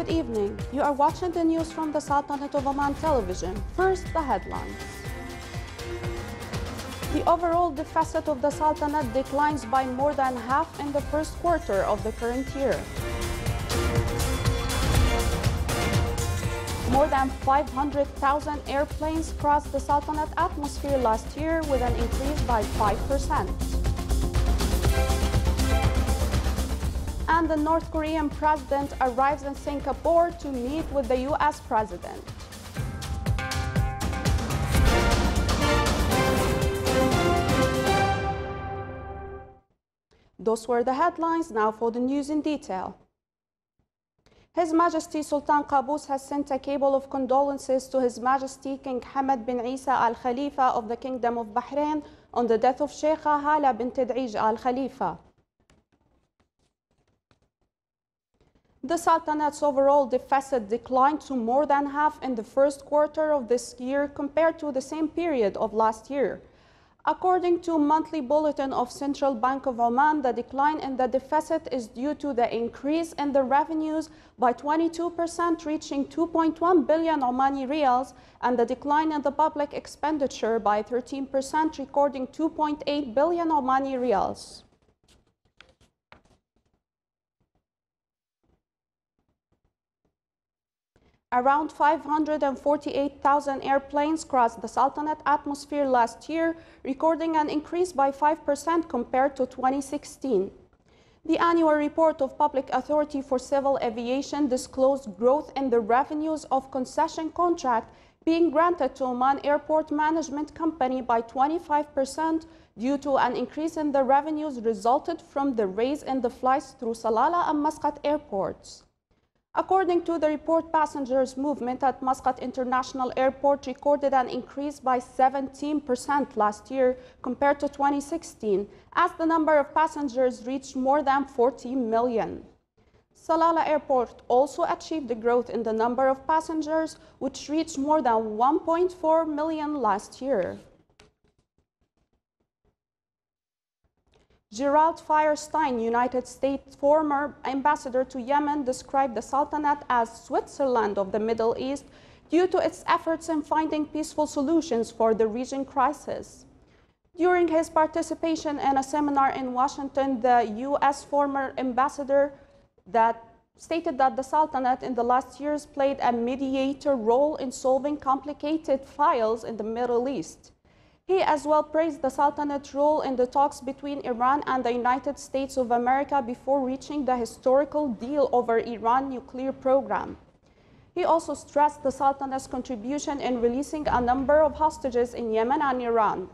Good evening. You are watching the news from the Sultanate of Oman television. First, the headlines. The overall deficit of the Sultanate declines by more than half in the first quarter of the current year. More than 500,000 airplanes crossed the Sultanate atmosphere last year with an increase by 5%. And the North Korean president arrives in Singapore to meet with the U.S. president. Those were the headlines. Now for the news in detail. His Majesty Sultan Qaboos has sent a cable of condolences to His Majesty King Hamad bin Isa Al Khalifa of the Kingdom of Bahrain on the death of Sheikha Hala bint Tad'ij Al Khalifa. The Sultanate's overall deficit declined to more than half in the first quarter of this year compared to the same period of last year. According to monthly bulletin of Central Bank of Oman, the decline in the deficit is due to the increase in the revenues by 22%, reaching 2.1 billion Omani riyals, and the decline in the public expenditure by 13%, recording 2.8 billion Omani riyals. Around 548,000 airplanes crossed the Sultanate atmosphere last year, recording an increase by 5% compared to 2016. The annual report of Public Authority for Civil Aviation disclosed growth in the revenues of concession contract being granted to Oman Airport Management Company by 25% due to an increase in the revenues resulted from the raise in the flights through Salalah and Muscat airports. According to the report, passengers movement at Muscat International Airport recorded an increase by 17% last year compared to 2016, as the number of passengers reached more than 40 million. Salalah Airport also achieved a growth in the number of passengers, which reached more than 1.4 million last year. Gerald Fierstein, United States former ambassador to Yemen, described the Sultanate as Switzerland of the Middle East due to its efforts in finding peaceful solutions for the region crisis. During his participation in a seminar in Washington, the U.S. former ambassador stated that the Sultanate in the last years played a mediator role in solving complicated files in the Middle East. He as well praised the Sultanate's role in the talks between Iran and the United States of America before reaching the historical deal over Iran's nuclear program. He also stressed the Sultanate's contribution in releasing a number of hostages in Yemen and Iran.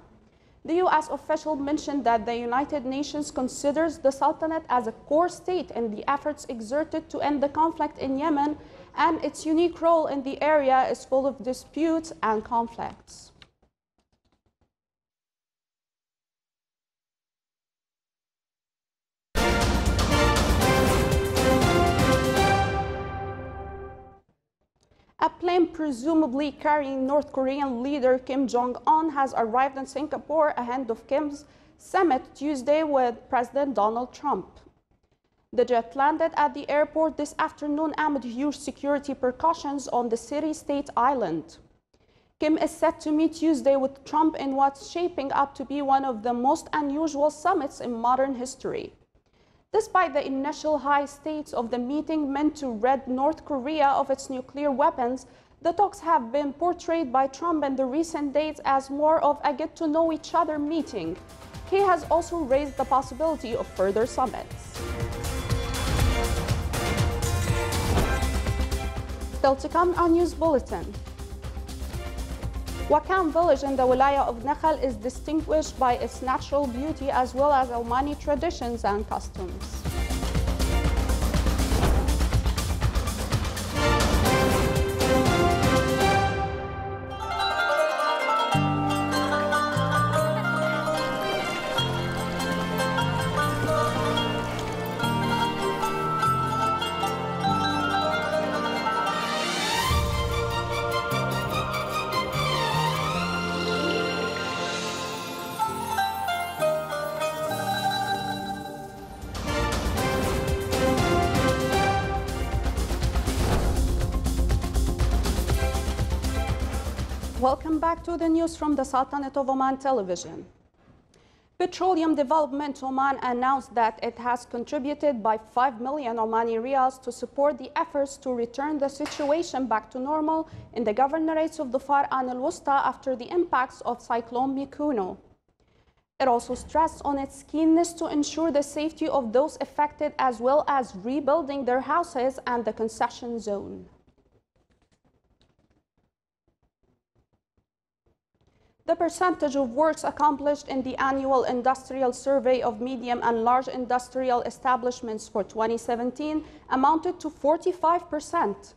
The U.S. official mentioned that the United Nations considers the Sultanate as a core state in the efforts exerted to end the conflict in Yemen, and its unique role in the area is full of disputes and conflicts. A plane presumably carrying North Korean leader Kim Jong-un has arrived in Singapore ahead of Kim's summit Tuesday with President Donald Trump. The jet landed at the airport this afternoon amid huge security precautions on the city-state island. Kim is set to meet Tuesday with Trump in what's shaping up to be one of the most unusual summits in modern history. Despite the initial high stakes of the meeting meant to rid North Korea of its nuclear weapons, the talks have been portrayed by Trump in the recent days as more of a get-to-know-each-other meeting. He has also raised the possibility of further summits. Still to come on News Bulletin. Wakam village in the Wilaya of Nakhal is distinguished by its natural beauty as well as Omani traditions and customs. Welcome back to the news from the Sultanate of Oman television. Petroleum Development Oman announced that it has contributed by 5 million Omani riyals to support the efforts to return the situation back to normal in the governorates of Dhofar and Al-Wusta after the impacts of Cyclone Mikuno. It also stressed on its keenness to ensure the safety of those affected as well as rebuilding their houses and the concession zone. The percentage of works accomplished in the annual industrial survey of medium and large industrial establishments for 2017 amounted to 45%.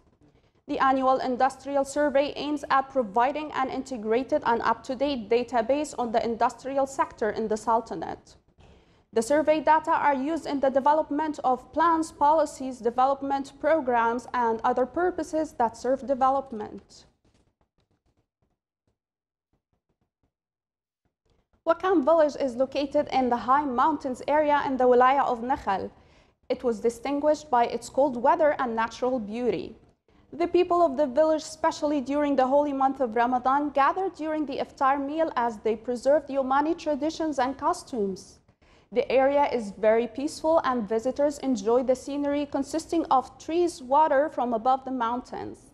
The annual industrial survey aims at providing an integrated and up-to-date database on the industrial sector in the Sultanate. The survey data are used in the development of plans, policies, development programs, and other purposes that serve development. Wakam village is located in the high mountains area in the Wilaya of Nakhal. It was distinguished by its cold weather and natural beauty. The people of the village, especially during the holy month of Ramadan, gathered during the iftar meal as they preserved Omani traditions and costumes. The area is very peaceful and visitors enjoy the scenery consisting of trees, water from above the mountains.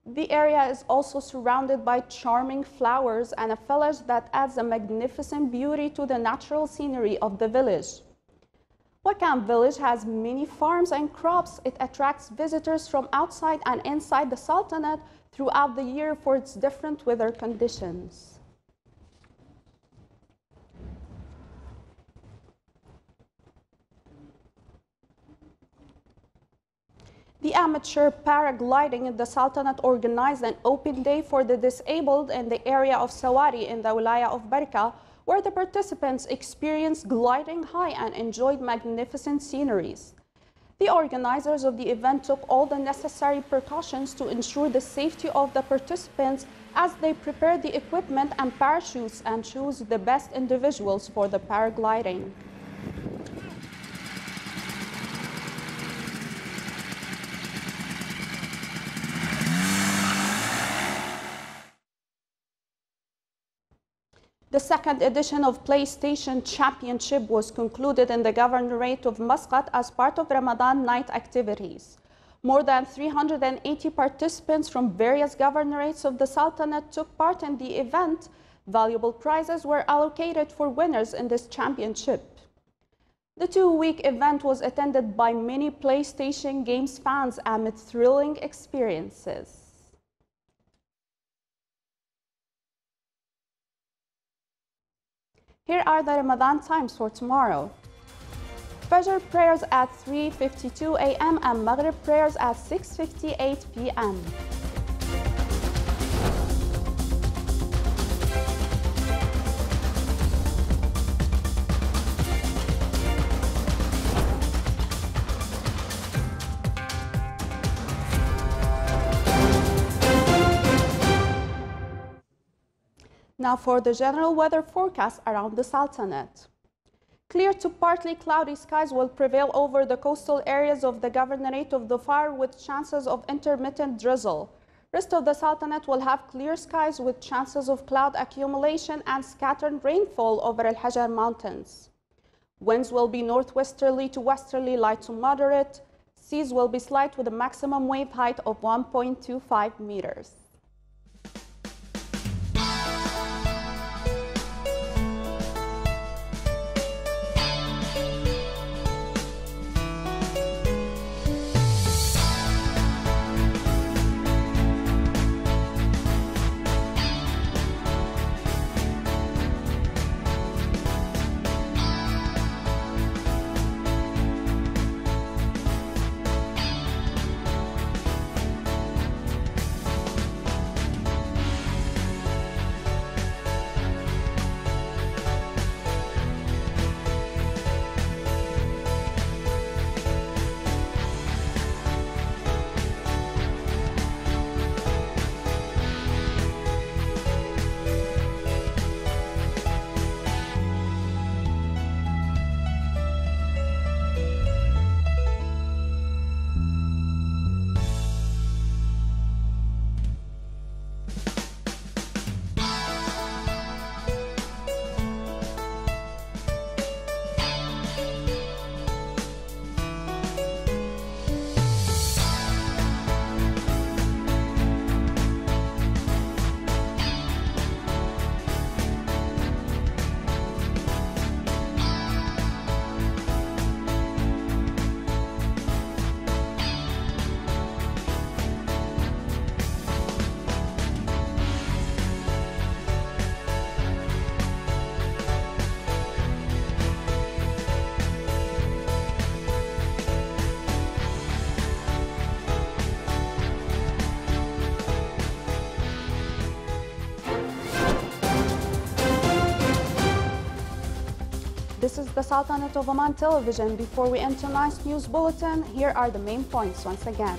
The area is also surrounded by charming flowers and a village that adds a magnificent beauty to the natural scenery of the village. Wakam village has many farms and crops. It attracts visitors from outside and inside the Sultanate throughout the year for its different weather conditions. The amateur paragliding in the Sultanate organized an open day for the disabled in the area of Sawari in the Wilaya of Barka, where the participants experienced gliding high and enjoyed magnificent sceneries. The organizers of the event took all the necessary precautions to ensure the safety of the participants as they prepared the equipment and parachutes and chose the best individuals for the paragliding. The second edition of PlayStation Championship was concluded in the Governorate of Muscat as part of Ramadan night activities. More than 380 participants from various governorates of the Sultanate took part in the event. Valuable prizes were allocated for winners in this championship. The two-week event was attended by many PlayStation games fans amid thrilling experiences. Here are the Ramadan times for tomorrow. Fajr prayers at 3:52 a.m. and Maghrib prayers at 6:58 p.m. Now for the general weather forecast around the Sultanate. Clear to partly cloudy skies will prevail over the coastal areas of the Governorate of Dhofar with chances of intermittent drizzle. Rest of the Sultanate will have clear skies with chances of cloud accumulation and scattered rainfall over Al-Hajar Mountains. Winds will be northwesterly to westerly light to moderate. Seas will be slight with a maximum wave height of 1.25 meters. is the Sultanate of Oman television. Before we enter tonight's news bulletin, here are the main points once again.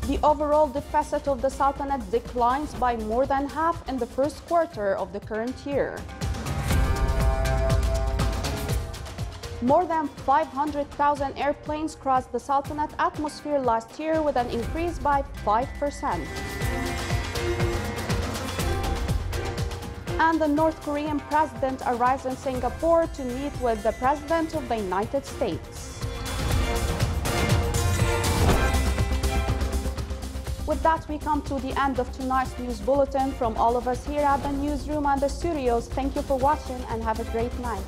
The overall deficit of the Sultanate declines by more than half in the first quarter of the current year. More than 500,000 airplanes crossed the Sultanate atmosphere last year with an increase by 5%. And the North Korean president arrives in Singapore to meet with the President of the United States. With that, we come to the end of tonight's news bulletin. From all of us here at the newsroom and the studios, thank you for watching and have a great night.